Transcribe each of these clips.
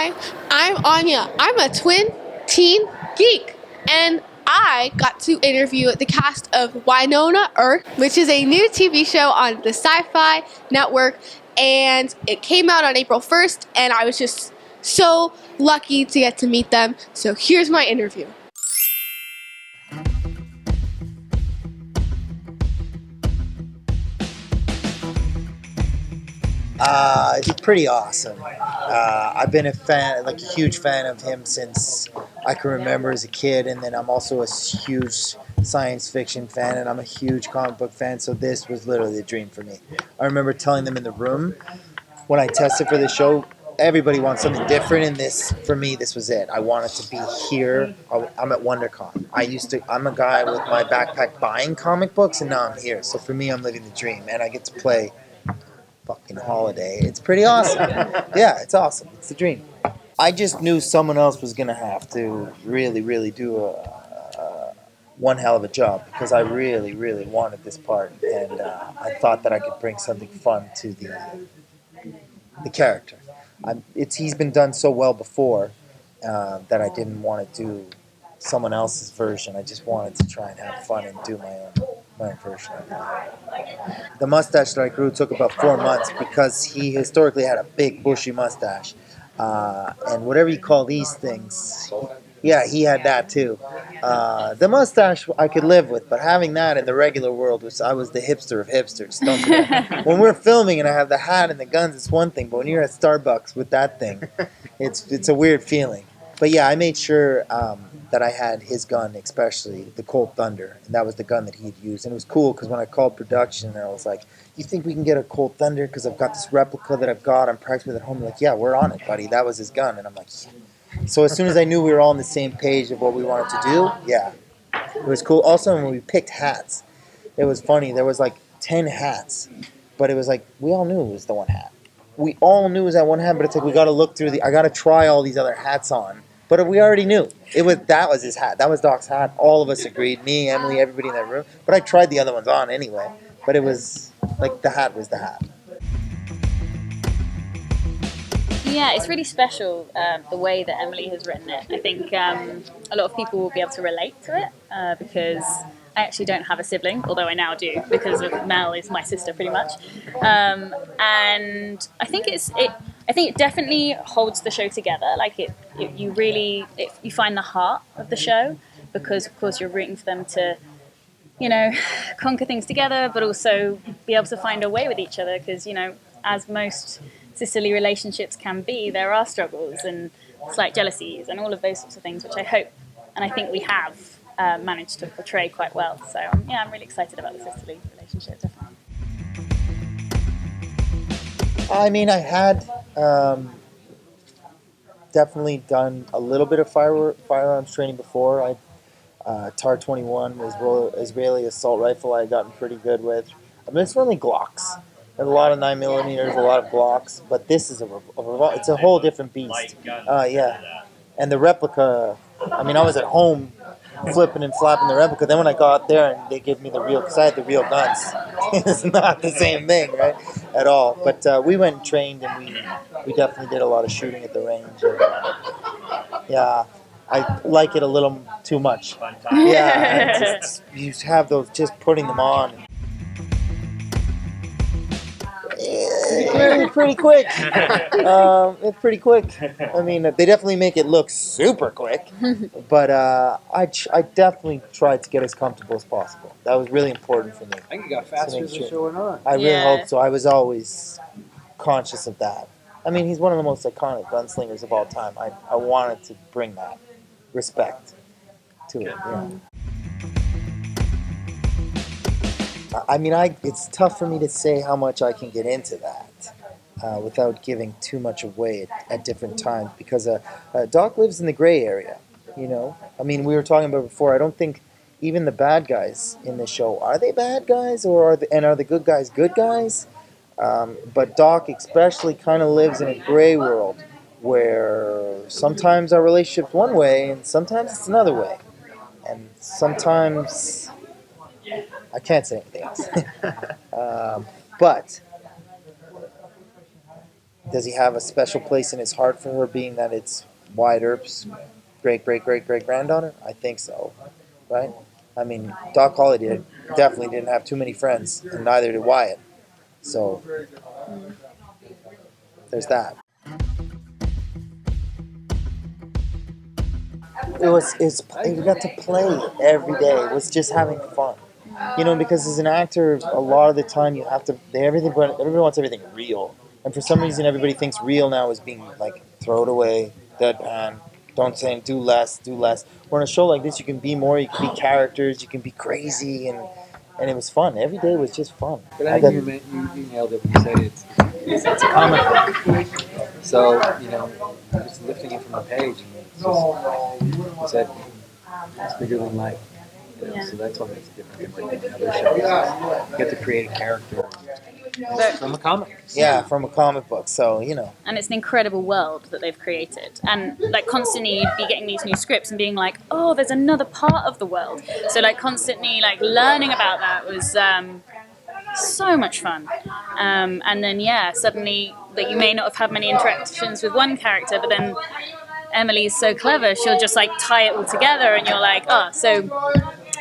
Hi, I'm Anya. I'm a twin teen geek, and I got to interview the cast of Wynonna Earp, which is a new TV show on the SyFy network, and it came out on April 1st, and I was just so lucky to get to meet them. So here's my interview. He's pretty awesome. I've been a fan, like a huge fan of him since I can remember as a kid, and then I'm also a huge science fiction fan, and I'm a huge comic book fan, so this was literally a dream for me. I remember telling them in the room when I tested for the show, everybody wants something different, and this, for me, this was it. I wanted to be here. I'm at WonderCon. I'm a guy with my backpack buying comic books, and now I'm here. So for me, I'm living the dream, and I get to play fucking Holliday. It's pretty awesome. Yeah, it's awesome. It's the dream. I just knew someone else was going to have to really do one hell of a job because I really wanted this part, and I thought that I could bring something fun to the character. He's been done so well before that I didn't want to do someone else's version. I just wanted to try and have fun and do my own version of it. The mustache that I grew took about 4 months because he historically had a big bushy mustache. And whatever you call these things, he had that too. The mustache I could live with, but having that in the regular world, I was the hipster of hipsters. Don't forget. When we're filming and I have the hat and the guns, it's one thing, but when you're at Starbucks with that thing, it's a weird feeling. But yeah, I made sure that I had his gun, especially the Colt Thunder, and that was the gun that he'd used. And it was cool because when I called production, I was like, "You think we can get a Colt Thunder? Because I've got this replica that I'm practicing with at home." They're like, "Yeah, we're on it, buddy. That was his gun." And I'm like, yeah. So as soon as I knew we were all on the same page of what we wanted to do, yeah, it was cool. Also, when we picked hats, it was funny. There was like 10 hats, but it was like we all knew it was the one hat. We all knew it was that one hat, but it's like we got to look through I got to try all these other hats on. But we already knew that was his hat. That was Doc's hat. All of us agreed. Me, Emily, everybody in that room. But I tried the other ones on anyway. But it was like the hat was the hat. Yeah, it's really special the way that Emily has written it. I think a lot of people will be able to relate to it because I actually don't have a sibling, although I now do because of Mel is my sister pretty much. And I think it definitely holds the show together. Like you find the heart of the show because of course you're rooting for them to, conquer things together, but also be able to find a way with each other because, as most sisterly relationships can be, there are struggles and slight jealousies and all of those sorts of things, which I hope and I think we have managed to portray quite well. So I'm really excited about the sisterly relationship, definitely. I mean, I had definitely done a little bit of firearms training before. TAR-21, Israeli assault rifle, I had gotten pretty good with. I mean, it's mainly Glocks. There's a lot of 9mm, a lot of Glocks, but this is it's a whole different beast. Yeah. And the replica, I mean, I was at home flipping and flapping the replica. Then when I got there and they gave me the real, because I had the real guns, it's not the same thing, right? At all. But we went and trained, and we definitely did a lot of shooting at the range. And, yeah. I like it a little too much. Yeah, you have those, just putting them on. It's pretty quick. It's pretty quick. I mean, they definitely make it look super quick, but I definitely tried to get as comfortable as possible. That was really important for me. I think you got faster as the show went on. I really hope so. I was always conscious of that. I mean, he's one of the most iconic gunslingers of all time. I wanted to bring that respect to it. Yeah. I mean, it's tough for me to say how much I can get into that without giving too much away at different times because Doc lives in the gray area, I mean, we were talking about before, I don't think even the bad guys in the show, are they bad guys or are the good guys good guys? But Doc especially kind of lives in a gray world where sometimes our relationship's one way and sometimes it's another way. And sometimes I can't say anything else. But does he have a special place in his heart for her, being that it's Wyatt Earp's great-great-great-great-granddaughter? I think so, right? I mean, Doc Holliday definitely didn't have too many friends, and neither did Wyatt. So there's that. We got to play every day. It was just having fun. You know, because as an actor, a lot of the time you have to. Everybody wants everything real, and for some reason, everybody thinks real now is being like throw it away, deadpan. Don't say, do less, do less. Where in a show like this, you can be more. You can be characters. You can be crazy, and it was fun. Every day was just fun. But I think you nailed it when you said it's a comic book. So, you know, you're just lifting it from the page, and it's just, you said, it's bigger than life. You know? Yeah. So that's what makes it different from like other shows. You get to create a character from a comic. Yeah, from a comic book. So, you know. And it's an incredible world that they've created. And like constantly you'd be getting these new scripts and being like, oh, there's another part of the world. So like constantly like learning about that was so much fun. And then yeah, suddenly that you may not have had many interactions with one character, but then Emily's so clever, she'll just like tie it all together and you're like, oh, so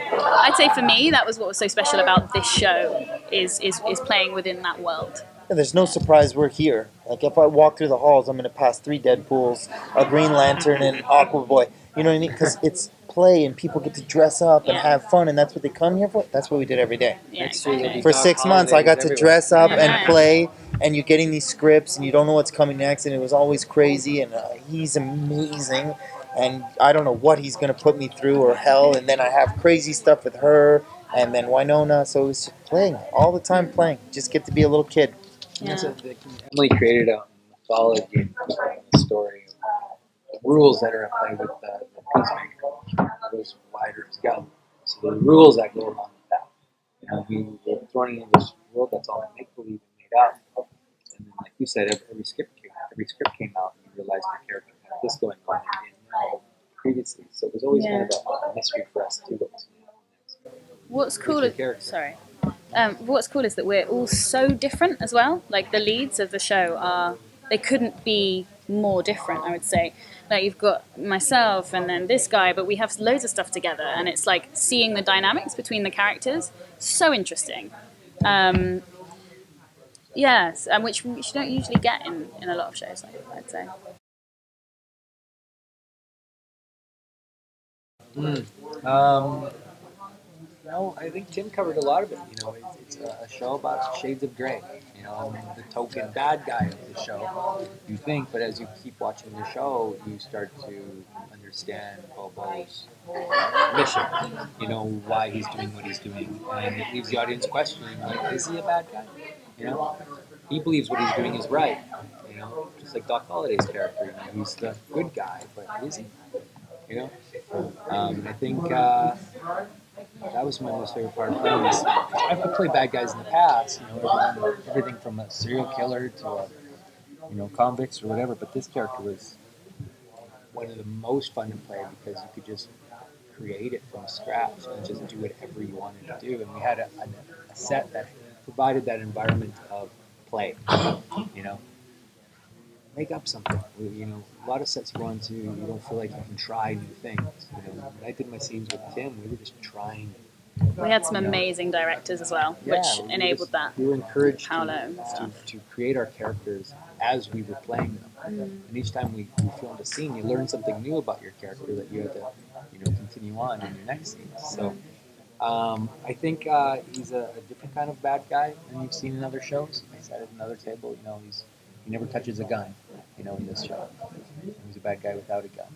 I'd say for me that was what was so special about this show is playing within that world. Yeah, there's no surprise we're here. Like, if I walk through the halls, I'm going to pass 3 Deadpools, a Green Lantern, and Aquaboy. You know what I mean? Because it's play, and people get to dress up and have fun, and that's what they come here for. That's what we did every day. Yeah, Next year there'll be For Doc 6 months, I got to Holidays dress up everywhere. and play, and you're getting these scripts, and you don't know what's coming next, and it was always crazy, and he's amazing, and I don't know what he's going to put me through, or hell, and then I have crazy stuff with her, and then Wynonna, so it was just playing, all the time playing. Just get to be a little kid. Yeah. Emily created a mythology and story of rules that are at play with the Peacemaker. Those Wyatt Earp's gun. So the rules that go along with that. You know, we're thrown into this world that's all make believe and made up. And then, like you said, every script came out, and you realized the character had this going on that you didn't know previously. So it was always kind of a mystery for us too. What's cool what's cool is that we're all so different as well. Like the leads of the show they couldn't be more different, I would say. Like you've got myself and then this guy, but we have loads of stuff together, and it's like seeing the dynamics between the characters. So interesting. Yes, and which you don't usually get in a lot of shows, I'd say. No, I think Tim covered a lot of it. You know, it's a show about shades of gray. You know, I mean, the token bad guy of the show, you think, but as you keep watching the show, you start to understand Bobo's mission. You know, why he's doing what he's doing, and it leaves the audience questioning, like, is he a bad guy? You know, he believes what he's doing is right. You know, just like Doc Holliday's character, you know, he's the good guy, but is he? You know, I think. That was my most favorite part of playing this. I've played bad guys in the past, you know, everything from a serial killer to convicts or whatever. But this character was one of the most fun to play because you could just create it from scratch and just do whatever you wanted to do. And we had a set that provided that environment of play. You know, make up something. You know, a lot of sets you go on to, you don't feel like you can try new things. You know, when I did my scenes with Tim, we were just trying. We had some amazing directors as well, which enabled that. We were encouraged to create our characters as we were playing them. And each time we filmed a scene, you learn something new about your character that you had to, continue on in your next scene. So I think he's a different kind of bad guy than you've seen in other shows. I sat at another table, he never touches a gun, in this show. He's a bad guy without a gun.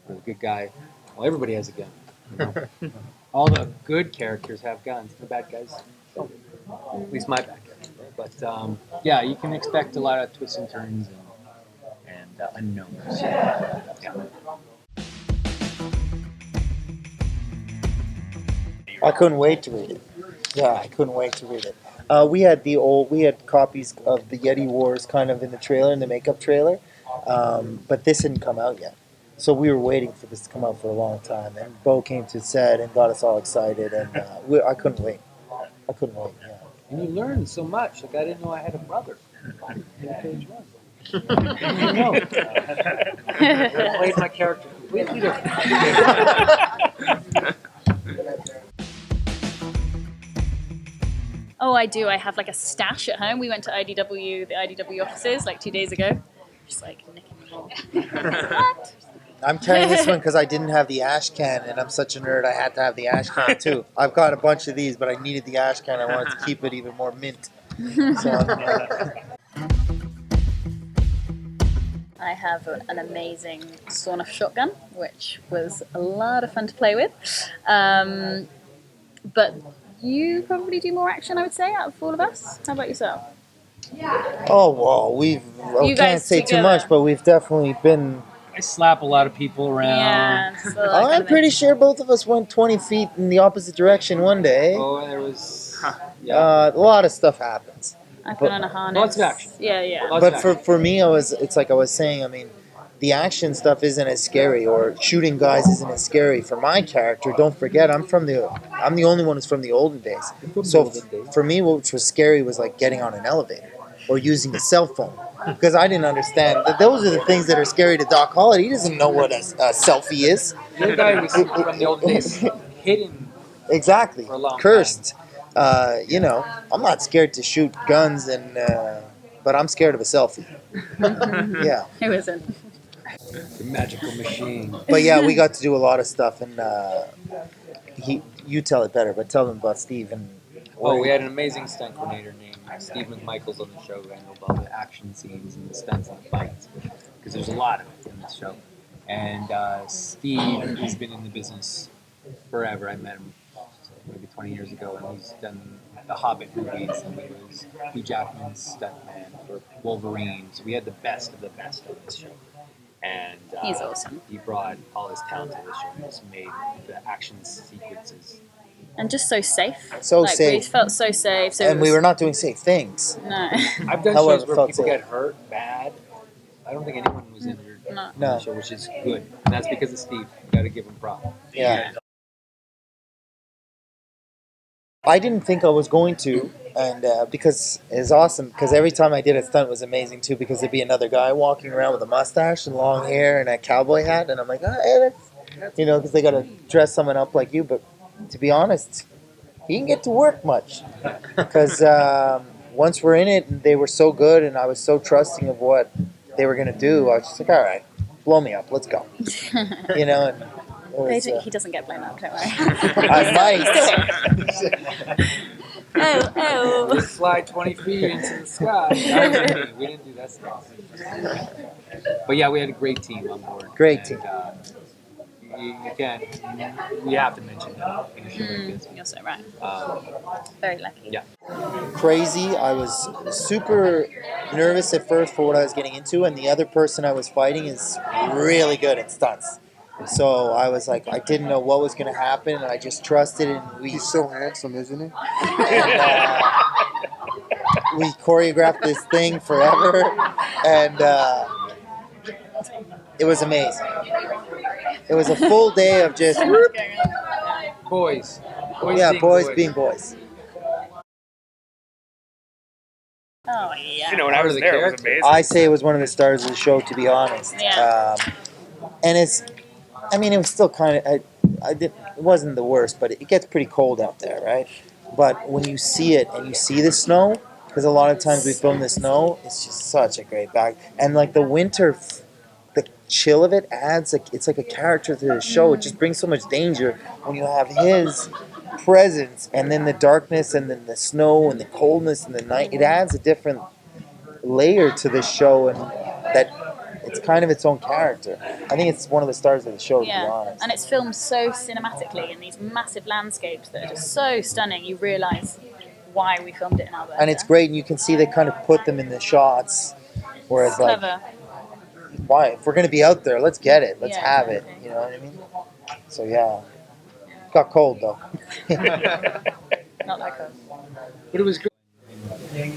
Or a good guy, well, everybody has a gun. You know? All the good characters have guns. The bad guys don't. At least my bad guys. But yeah, you can expect a lot of twists and turns and unknowns. Yeah. I couldn't wait to read it. Yeah, I couldn't wait to read it. We had copies of the Yeti Wars kind of in the trailer, in the makeup trailer, but this hadn't come out yet. So we were waiting for this to come out for a long time, and Beau came to set and got us all excited, and I couldn't wait. Yeah. And you learn so much. Like, I didn't know I had a brother in page one. No. I played my character completely different. Oh, I do. I have like a stash at home. We went to the IDW offices like 2 days ago. Just like nicking them all. What? I'm carrying this one because I didn't have the ash can, and I'm such a nerd. I had to have the ash can too. I've got a bunch of these, but I needed the ash can. I wanted to keep it even more mint. So I have an amazing sawn-off shotgun, which was a lot of fun to play with. But you probably do more action, I would say, out of all of us. How about yourself? oh well, I You can't guys say too together. much, but we've definitely been. I slap a lot of people around. Yeah. So that kind I'm of pretty thing. sure both of us went 20 feet in the opposite direction one day. Oh, there was. Yeah. A lot of stuff happens. I've been on a harness. Lots of action. Yeah, yeah. Lots But of action. for me, it's like I was saying, I mean, the action stuff isn't as scary, or shooting guys isn't as scary for my character. Don't forget, I'm the only one who's from the olden days. So for me, what was scary was like getting on an elevator or using a cell phone, because I didn't understand that those are the things that are scary to Doc Holliday. He doesn't know what a selfie is. The other guy was from the old days, hidden. Exactly, For a long cursed. You know, I'm not scared to shoot guns, but I'm scared of a selfie. Yeah. Who isn't? The magical machine. But yeah, we got to do a lot of stuff, and you tell it better, but tell them about Steve and. Oh, we had an amazing stunt coordinator named Steve McMichaels on the show who handled all the action scenes and the stunts and the fights, because there's a lot of it in this show. And Steve has been in the business forever. I met him maybe 20 years ago, and he's done the Hobbit movies, and he was Hugh Jackman's stuntman for Wolverine. So we had the best of this show. And He's awesome. He brought all his talent to the show and just made the action sequences. And just so safe. So like, safe. We felt so safe. So And we were not doing safe things. No. I've done However, shows where felt people safe. get hurt bad. I don't think anyone was injured No. in the show, which is good. And that's because of Steve. You got to give him props. Yeah. I didn't think I was going to, and because it's awesome. Because every time I did a stunt, it was amazing too. Because there'd be another guy walking around with a mustache and long hair and a cowboy hat, and I'm like, hey, that's because they got to dress someone up like you. But to be honest, he didn't get to work much, because once we're in it, and they were so good, and I was so trusting of what they were gonna do. I was just like, all right, blow me up, let's go. And it was, He doesn't get blown up, don't worry. I might. Oh. Let's fly 20 feet into the sky. That was me. We didn't do that stuff. But yeah, we had a great team on board. Great team. We have to mention that in a show like this. You're so right. Very lucky. Yeah. Crazy. I was super nervous at first for what I was getting into, and the other person I was fighting is really good at stunts. So I was like, I didn't know what was going to happen, and I just trusted it. And He's so handsome, isn't he? and, we choreographed this thing forever, and it was amazing. It was a full day of just Boys. boys being boys. Oh, yeah. When I was there, it was amazing. I say it was one of the stars of the show, to be honest. Yeah. And it was still kind of, it wasn't the worst, but it gets pretty cold out there, right? But when you see it and you see the snow, because a lot of times we film the snow, it's just such a great back. And like the winter, the chill of it adds, it's like a character to the show. It just brings so much danger when you have his presence, and then the darkness, and then the snow, and the coldness, and the night. It adds a different layer to the show, and that it's kind of its own character. I think it's one of the stars of the show, to be honest. And it's filmed so cinematically in these massive landscapes that are just so stunning. You realise why we filmed it in Alberta. And it's great, and you can see they kind of put them in the shots, whereas It's clever. why? If we're going to be out there, let's get it. Let's Yeah, have it. You know what I mean? So yeah. Got cold though. Not that cold. But it was great.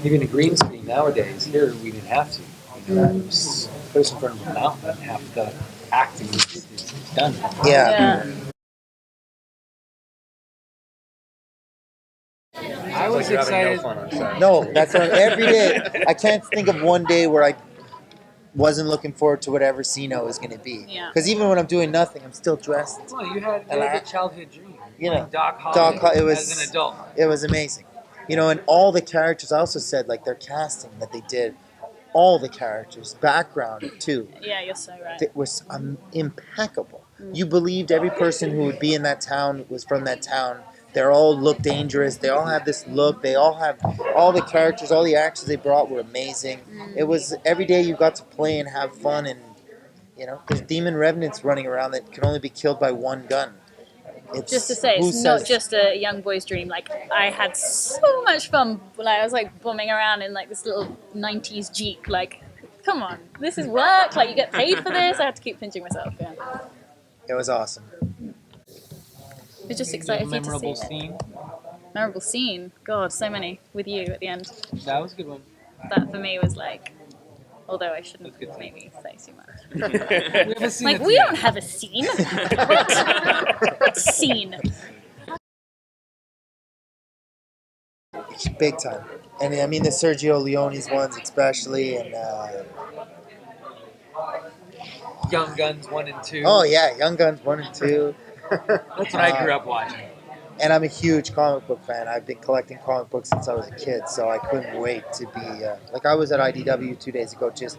Even a green screen nowadays, here we didn't have to. It was put us in front of a mountain, and half the acting is done. Yeah. I was excited. No, that's on every day. I can't think of one day where wasn't looking forward to whatever scene I was going to be. Yeah. Because even when I'm doing nothing, I'm still dressed. Well, you had And a childhood dream. You know, Doc Holliday it was, as an adult. It was amazing. You know, and all the characters, I also said, like, their casting that they did, all the characters, background too. Yeah, you're so right. It was impeccable. You believed every person who would be in that town was from that town. They all look dangerous. They all have this look. They all have all the characters, all the actors they brought were amazing. It was every day you got to play and have fun, and you know, there's demon revenants running around that can only be killed by one gun. Just to say, it's not just a young boy's dream. Like, I had so much fun. Like, I was like bumming around in like this little 90s Jeep. Like, come on, this is work. Like, you get paid for this. I had to keep pinching myself. Yeah. It was awesome. We're just excited for you to see Memorable it. scene. Memorable scene. God, so many with you at the end. That was a good one. That for me was like, although I shouldn't maybe say too much. We have a scene Like, at we the don't end. have a scene. What scene? It's big time. And I mean the Sergio Leone's ones especially, and Young Guns 1 and 2. oh yeah, Young Guns 1 and 2. That's what I grew up watching. And I'm a huge comic book fan. I've been collecting comic books since I was a kid, so I couldn't wait to be like I was at IDW 2 days ago, just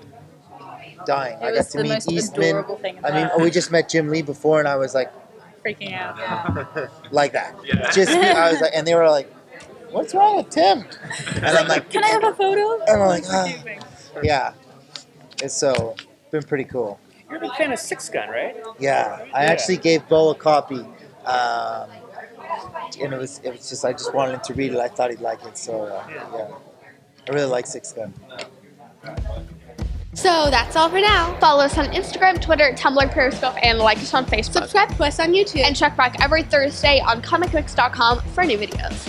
dying. I got to meet Eastman. Adorable thing in I mean, the we just met Jim Lee before, and I was like, freaking out. Yeah. like that. Just I was like, and they were like, "What's wrong with Tim?" And I'm like, Can I have a photo? and I'm like, yeah. It's so been pretty cool. You're a big fan of Six Gun, right? Yeah, I actually gave Beau a copy, and it was just I just wanted him to read it. I thought he'd like it, so yeah, I really like Six Gun. So that's all for now. Follow us on Instagram, Twitter, Tumblr, Periscope, and like us on Facebook. Subscribe to us on YouTube. And check back every Thursday on ComicMix.com for new videos.